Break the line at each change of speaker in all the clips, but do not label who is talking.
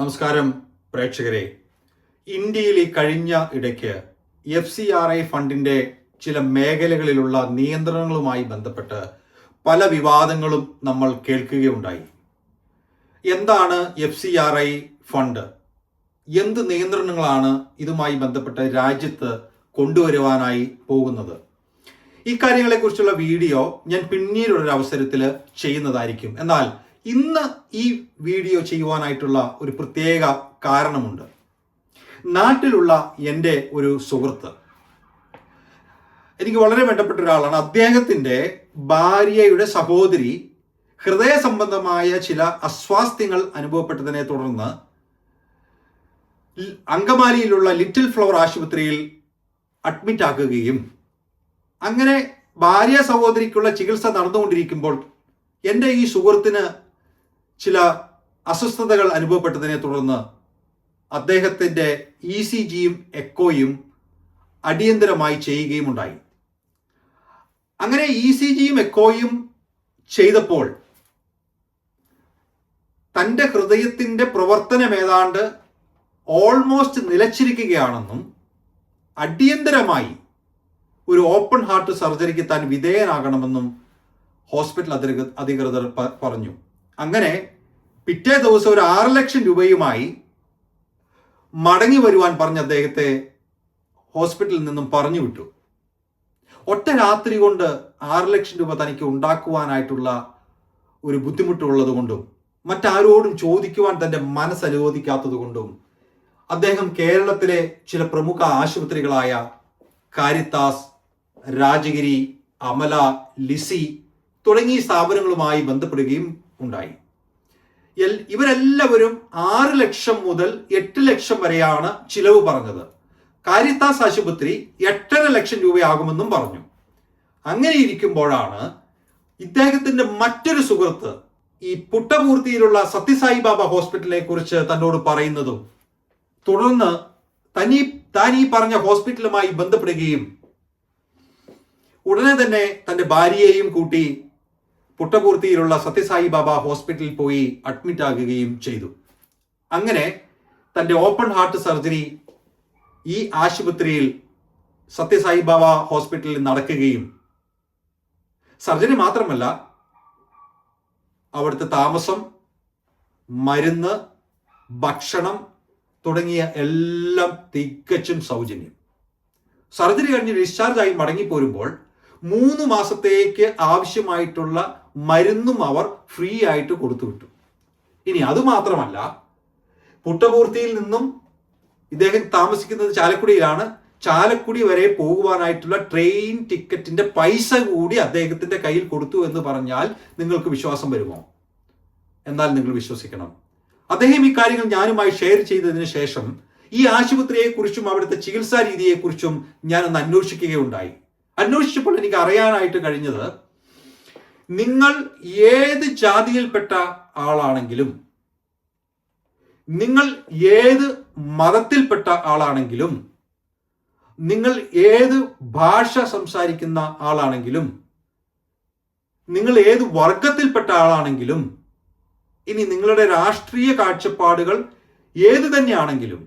നമസ്കാരം പ്രേക്ഷകരെ. ഇന്ത്യയിൽ ഈ കഴിഞ്ഞ ഇടയ്ക്ക് FCRI ഫണ്ടിന്റെ ചില മേഖലകളിലുള്ള നിയന്ത്രണങ്ങളുമായി ബന്ധപ്പെട്ട് പല വിവാദങ്ങളും നമ്മൾ കേൾക്കുകയുണ്ടായി. എന്താണ് FCRI ഫണ്ട്? എന്ത് നിയന്ത്രണങ്ങളാണ് ഇതുമായി ബന്ധപ്പെട്ട് രാജ്യത്ത് കൊണ്ടുവരുവാനായി പോകുന്നത്? ഇക്കാര്യങ്ങളെക്കുറിച്ചുള്ള വീഡിയോ ഞാൻ പിന്നീടുള്ളൊരു അവസരത്തിൽ ചെയ്യുന്നതായിരിക്കും. എന്നാൽ ഇന്ന് ഈ വീഡിയോ ചെയ്യുവാനായിട്ടുള്ള ഒരു പ്രത്യേക കാരണമുണ്ട്. നാട്ടിലുള്ള എൻ്റെ ഒരു സുഹൃത്ത്, എനിക്ക് വളരെ വേണ്ടപ്പെട്ട ഒരാളാണ്. അദ്ദേഹത്തിൻ്റെ ഭാര്യയുടെ സഹോദരി ഹൃദയ സംബന്ധമായ ചില അസ്വാസ്ഥ്യങ്ങൾ അനുഭവപ്പെട്ടതിനെ തുടർന്ന് അങ്കമാലിയിലുള്ള ലിറ്റിൽ ഫ്ലവർ ആശുപത്രിയിൽ അഡ്മിറ്റ് ആക്കുകയും അങ്ങനെ ഭാര്യ സഹോദരിക്കുള്ള ചികിത്സ നടന്നുകൊണ്ടിരിക്കുമ്പോൾ എൻ്റെ ഈ സുഹൃത്തിന് ചില അസ്വസ്ഥതകൾ അനുഭവപ്പെട്ടതിനെ തുടർന്ന് അദ്ദേഹത്തിൻ്റെ ECGയും എക്കോയും അടിയന്തരമായി ചെയ്യുകയും ഉണ്ടായി. അങ്ങനെ ECGയും എക്കോയും ചെയ്തപ്പോൾ തൻ്റെ ഹൃദയത്തിൻ്റെ പ്രവർത്തനം ഏതാണ്ട് ഓൾമോസ്റ്റ് നിലച്ചിരിക്കുകയാണെന്നും അടിയന്തരമായി ഒരു ഓപ്പൺ ഹാർട്ട് സർജറിക്ക് താൻ വിധേയനാകണമെന്നും ഹോസ്പിറ്റൽ അധികൃതർ പറഞ്ഞു. അങ്ങനെ പിറ്റേ ദിവസം ഒരു 6 ലക്ഷം രൂപയുമായി മടങ്ങി വരുവാൻ പറഞ്ഞ് അദ്ദേഹത്തെ ഹോസ്പിറ്റലിൽ നിന്നും പറഞ്ഞു വിട്ടു. ഒറ്റ രാത്രി കൊണ്ട് 6 ലക്ഷം രൂപ തനിക്ക് ഉണ്ടാക്കുവാനായിട്ടുള്ള ഒരു ബുദ്ധിമുട്ടുള്ളത് കൊണ്ടും മറ്റാരോടും ചോദിക്കുവാൻ തൻ്റെ മനസ്സ് അനുവദിക്കാത്തത് കൊണ്ടും അദ്ദേഹം കേരളത്തിലെ ചില പ്രമുഖ ആശുപത്രികളായ കാരിത്താസ്, രാജഗിരി, അമല, ലിസി തുടങ്ങിയ സ്ഥാപനങ്ങളുമായി ബന്ധപ്പെടുകയും ഉണ്ടായി. ഇവരെല്ലാവരും 6 ലക്ഷം മുതൽ 8 ലക്ഷം വരെയാണ് ചിലവ് പറഞ്ഞത്. കാരിത്താസ് ആശുപത്രി 8.5 ലക്ഷം രൂപയാകുമെന്നും പറഞ്ഞു. അങ്ങനെ ഇരിക്കുമ്പോഴാണ് ഇദ്ദേഹത്തിന്റെ മറ്റൊരു സുഹൃത്ത് ഈ പുട്ടപൂർത്തിയിലുള്ള സത്യസായി ബാബ ഹോസ്പിറ്റലിനെ കുറിച്ച് തന്നോട് പറയുന്നതും തുടർന്ന് താൻ ഈ പറഞ്ഞ ഹോസ്പിറ്റലുമായി ബന്ധപ്പെടുകയും ഉടനെ തന്നെ തന്റെ ഭാര്യയെയും കൂട്ടി പുട്ടപൂർത്തിയിലുള്ള സത്യസായി ബാബ ഹോസ്പിറ്റലിൽ പോയി അഡ്മിറ്റ് ആകുകയും ചെയ്തു. അങ്ങനെ തൻ്റെ ഓപ്പൺ ഹാർട്ട് സർജറി ഈ ആശുപത്രിയിൽ സത്യസായി ബാബ ഹോസ്പിറ്റലിൽ നടക്കുകയും സർജറി മാത്രമല്ല അവിടുത്തെ താമസം, മരുന്ന്, ഭക്ഷണം തുടങ്ങിയ എല്ലാം തികച്ചും സൗജന്യം. സർജറി കഴിഞ്ഞ് ഡിസ്ചാർജായി മടങ്ങിപ്പോരുമ്പോൾ 3 മാസത്തേക്ക് ആവശ്യമായിട്ടുള്ള മരുന്നും അവർ ഫ്രീ ആയിട്ട് കൊടുത്തുവിട്ടു. ഇനി അതുമാത്രമല്ല, പുട്ടപൂർത്തിയിൽ നിന്നും ഇദ്ദേഹം താമസിക്കുന്നത് ചാലക്കുടിയിലാണ്. ചാലക്കുടി വരെ പോകുവാനായിട്ടുള്ള ട്രെയിൻ ടിക്കറ്റിന്റെ പൈസ കൂടി അദ്ദേഹത്തിന്റെ കയ്യിൽ കൊടുത്തു എന്ന് പറഞ്ഞാൽ നിങ്ങൾക്ക് വിശ്വാസം വരുമോ? എന്നാൽ നിങ്ങൾ വിശ്വസിക്കണം. അദ്ദേഹം ഈ കാര്യങ്ങൾ ഞാനുമായി ഷെയർ ചെയ്തതിന് ശേഷം ഈ ആശുപത്രിയെക്കുറിച്ചും അവിടുത്തെ ചികിത്സാ രീതിയെക്കുറിച്ചും ഞാനൊന്ന് അന്വേഷിക്കുകയുണ്ടായി. അന്വേഷിച്ചപ്പോൾ എനിക്ക് അറിയാനായിട്ട് കഴിഞ്ഞത്, നിങ്ങൾ ഏത് ജാതിയിൽപ്പെട്ട ആളാണെങ്കിലും, നിങ്ങൾ ഏത് മതത്തിൽപ്പെട്ട ആളാണെങ്കിലും, നിങ്ങൾ ഏത് ഭാഷ സംസാരിക്കുന്ന ആളാണെങ്കിലും, നിങ്ങൾ ഏത് വർഗത്തിൽപ്പെട്ട ആളാണെങ്കിലും, ഇനി നിങ്ങളുടെ രാഷ്ട്രീയ കാഴ്ചപ്പാടുകൾ ഏത് തന്നെയാണെങ്കിലും,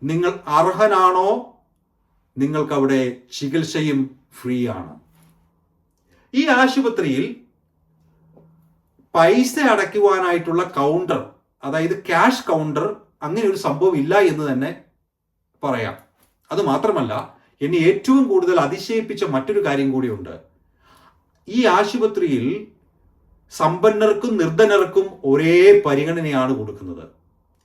നിങ്ങൾ അർഹനാണോ, നിങ്ങൾക്കവിടെ ചികിത്സയും ഫ്രീ ആണ്. ഈ ആശുപത്രിയിൽ പൈസ അടയ്ക്കുവാനായിട്ടുള്ള കൗണ്ടർ, അതായത് ക്യാഷ് കൗണ്ടർ, അങ്ങനെ ഒരു സംഭവം ഇല്ല എന്ന് തന്നെ പറയാം. അത് മാത്രമല്ല, എന്നെ ഏറ്റവും കൂടുതൽ അതിശയിപ്പിച്ച മറ്റൊരു കാര്യം കൂടിയുണ്ട്. ഈ ആശുപത്രിയിൽ സമ്പന്നർക്കും നിർധനർക്കും ഒരേ പരിഗണനയാണ് കൊടുക്കുന്നത്.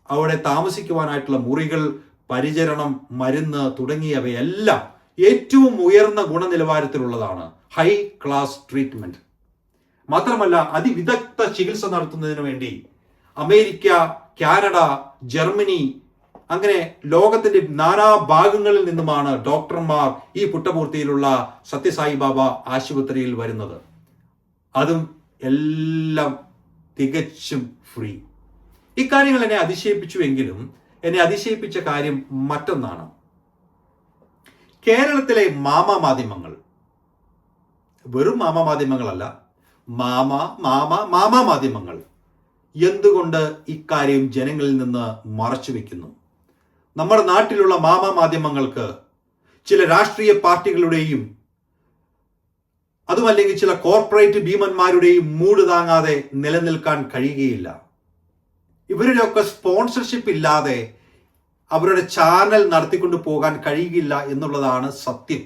അവിടെ താമസിക്കുവാനായിട്ടുള്ള മുറികൾ, പരിചരണം, മരുന്ന് തുടങ്ങിയവയെല്ലാം ഏറ്റവും ഉയർന്ന ഗുണനിലവാരത്തിലുള്ളതാണ്. High class treatment. മാത്രമല്ല, അതിവിദഗ്ധ ചികിത്സ നടത്തുന്നതിന് വേണ്ടി അമേരിക്ക, കാനഡ, ജർമ്മനി, അങ്ങനെ ലോകത്തിന്റെ നാനാ ഭാഗങ്ങളിൽ നിന്നുമാണ് ഡോക്ടർമാർ ഈ പുട്ടപൂർത്തിയിലുള്ള സത്യസായി ബാബ ആശുപത്രിയിൽ വരുന്നത്. അതും എല്ലാം തികച്ചും ഫ്രീ. ഇക്കാര്യങ്ങൾ എന്നെ അതിശയിപ്പിച്ചുവെങ്കിലും എന്നെ അതിശയിപ്പിച്ച കാര്യം മറ്റൊന്നാണ്. കേരളത്തിലെ മാധ്യമങ്ങൾ, വെറും മാധ്യമങ്ങളല്ല, മാമാ മാധ്യമങ്ങൾ എന്തുകൊണ്ട് ഇക്കാര്യം ജനങ്ങളിൽ നിന്ന് മറച്ചു വെക്കുന്നു? നമ്മുടെ നാട്ടിലുള്ള മാധ്യമങ്ങൾക്ക് ചില രാഷ്ട്രീയ പാർട്ടികളുടെയും അതുമല്ലെങ്കിൽ ചില കോർപ്പറേറ്റ് ഭീമന്മാരുടെയും മൂട് താങ്ങാതെ നിലനിൽക്കാൻ കഴിയുകയില്ല. ഇവരുടെയൊക്കെ സ്പോൺസർഷിപ്പ് ഇല്ലാതെ അവരുടെ ചാനൽ നടത്തിക്കൊണ്ടു പോകാൻ കഴിയുകയില്ല എന്നുള്ളതാണ് സത്യം.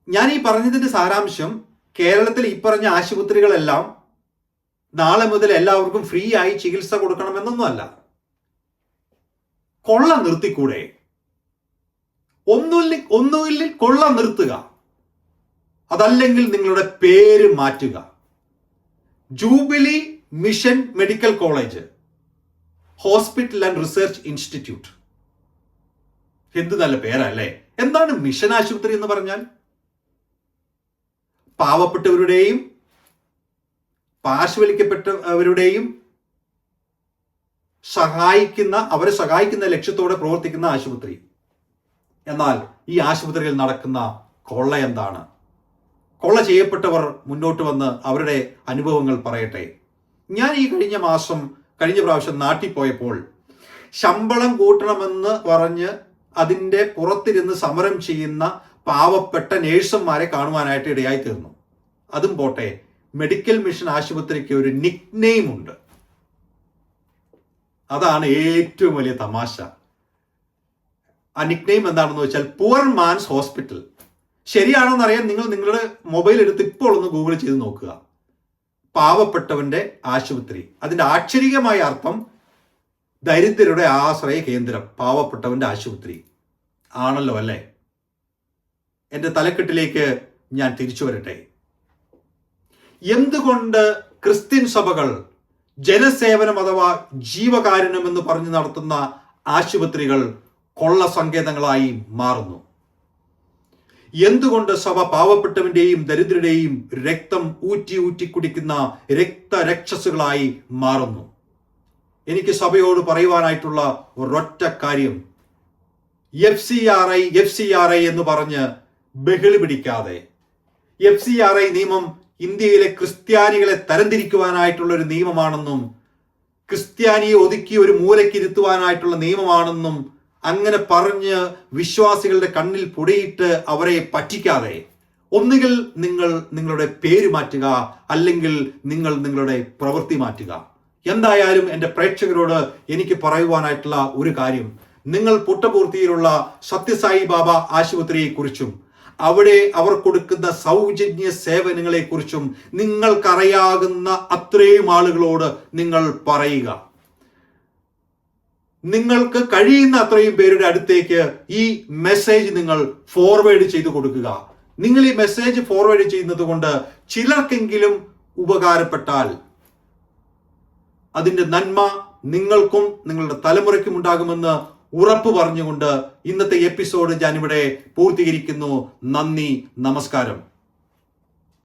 ഞാൻ ഈ പറഞ്ഞതിന്റെ സാരാംശം, കേരളത്തിൽ ഈ പറഞ്ഞ ആശുപത്രികളെല്ലാം നാളെ മുതൽ എല്ലാവർക്കും ഫ്രീ ആയി ചികിത്സ കൊടുക്കണമെന്നൊന്നുമല്ല. കൊള്ള നിർത്തിക്കൂടെ? ഒന്നുമില്ല കൊള്ള നിർത്തുക, അതല്ലെങ്കിൽ നിങ്ങളുടെ പേര് മാറ്റുക. Jubilee mission medical college, hospital and research institute. എന്ത് നല്ല പേരല്ലേ? എന്താണ് മിഷൻ ആശുപത്രി എന്ന് പറഞ്ഞാൽ? പാവപ്പെട്ടവരുടെയും പാർശ്വവൽക്കപ്പെട്ടവരുടെയും അവരെ സഹായിക്കുന്ന ലക്ഷ്യത്തോടെ പ്രവർത്തിക്കുന്ന ആശുപത്രി. എന്നാൽ ഈ ആശുപത്രിയിൽ നടക്കുന്ന കൊള്ള എന്താണ്? കൊള്ള ചെയ്യപ്പെട്ടവർ മുന്നോട്ട് വന്ന് അവരുടെ അനുഭവങ്ങൾ പറയട്ടെ. ഞാൻ ഈ കഴിഞ്ഞ പ്രാവശ്യം നാട്ടിൽ പോയപ്പോൾ ശമ്പളം കൂട്ടണമെന്ന് പറഞ്ഞ് അതിൻ്റെ പുറത്തിരുന്ന് സമരം ചെയ്യുന്ന പാവപ്പെട്ട നേഴ്സുമാരെ കാണുവാനായിട്ട് ഇടയായി തീർന്നു. അതും പോട്ടെ, മെഡിക്കൽ മിഷൻ ആശുപത്രിക്ക് ഒരു നിക് നെയിം ഉണ്ട്. അതാണ് ഏറ്റവും വലിയ തമാശ. ആ നിക് നെയിം എന്താണെന്ന് വെച്ചാൽ പുവർ മാൻസ് ഹോസ്പിറ്റൽ. ശരിയാണോന്ന് അറിയാൻ നിങ്ങൾ നിങ്ങളുടെ മൊബൈൽ എടുത്ത് ഇപ്പോൾ ഒന്ന് ഗൂഗിൾ ചെയ്ത് നോക്കുക. പാവപ്പെട്ടവന്റെ ആശുപത്രി. അതിന്റെ ആക്ഷരികമായ അർത്ഥം ദരിദ്രരുടെ ആശ്രയ കേന്ദ്രം, പാവപ്പെട്ടവന്റെ ആശുപത്രി ആണല്ലോ അല്ലേ? എൻ്റെ തലക്കെട്ടിലേക്ക് ഞാൻ തിരിച്ചു വരട്ടെ. എന്തുകൊണ്ട് ക്രിസ്ത്യൻ സഭകൾ ജനസേവനം അഥവാ ജീവകാരുണ്യം എന്ന് പറഞ്ഞു നടത്തുന്ന ആശുപത്രികൾ കൊള്ള സങ്കേതങ്ങളായി മാറുന്നു? എന്തുകൊണ്ട് സഭ പാവപ്പെട്ടവന്റെയും ദരിദ്രരുടെയും രക്തം ഊറ്റി കുടിക്കുന്ന രക്തരക്ഷസുകളായി മാറുന്നു? എനിക്ക് സഭയോട് പറയുവാനായിട്ടുള്ള ഒരൊറ്റ കാര്യം, FCRI എന്ന് പറഞ്ഞ് ബഹളി പിടിക്കാതെ. FCRI നിയമം ഇന്ത്യയിലെ ക്രിസ്ത്യാനികളെ തരംതിരിക്കുവാനായിട്ടുള്ള ഒരു നിയമമാണെന്നും ക്രിസ്ത്യാനിയെ ഒതുക്കി ഒരു മൂലക്കിരുത്തുവാനായിട്ടുള്ള നിയമമാണെന്നും അങ്ങനെ പറഞ്ഞ് വിശ്വാസികളുടെ കണ്ണിൽ പൊടിയിട്ട് അവരെ പറ്റിക്കാതെ, ഒന്നുകിൽ നിങ്ങൾ നിങ്ങളുടെ പേര് മാറ്റുക, അല്ലെങ്കിൽ നിങ്ങൾ നിങ്ങളുടെ പ്രവൃത്തി മാറ്റുക. എന്തായാലും എൻ്റെ പ്രേക്ഷകരോട് എനിക്ക് പറയുവാനായിട്ടുള്ള ഒരു കാര്യം, നിങ്ങൾ പുട്ടപൂർത്തിയിലുള്ള സത്യസായി ബാബ ആശുപത്രിയെക്കുറിച്ചും അവിടെ അവർ കൊടുക്കുന്ന സൗജന്യ സേവനങ്ങളെക്കുറിച്ചും നിങ്ങൾക്കറിയാകുന്ന അത്രയും ആളുകളോട് നിങ്ങൾ പറയുക. നിങ്ങൾക്ക് കഴിയുന്ന അത്രയും പേരുടെ അടുത്തേക്ക് ഈ മെസ്സേജ് നിങ്ങൾ ഫോർവേഡ് ചെയ്തു കൊടുക്കുക. നിങ്ങൾ ഈ മെസ്സേജ് ഫോർവേഡ് ചെയ്യുന്നത് കൊണ്ട് ചിലർക്കെങ്കിലും ഉപകാരപ്പെട്ടാൽ അതിന്റെ നന്മ നിങ്ങൾക്കും നിങ്ങളുടെ തലമുറയ്ക്കും ഉണ്ടാകുമെന്ന് ഉറപ്പ് പറഞ്ഞുകൊണ്ട് ഇന്നത്തെ എപ്പിസോഡ് ഞാനിവിടെ പൂർത്തീകരിക്കുന്നു. നന്ദി, നമസ്കാരം.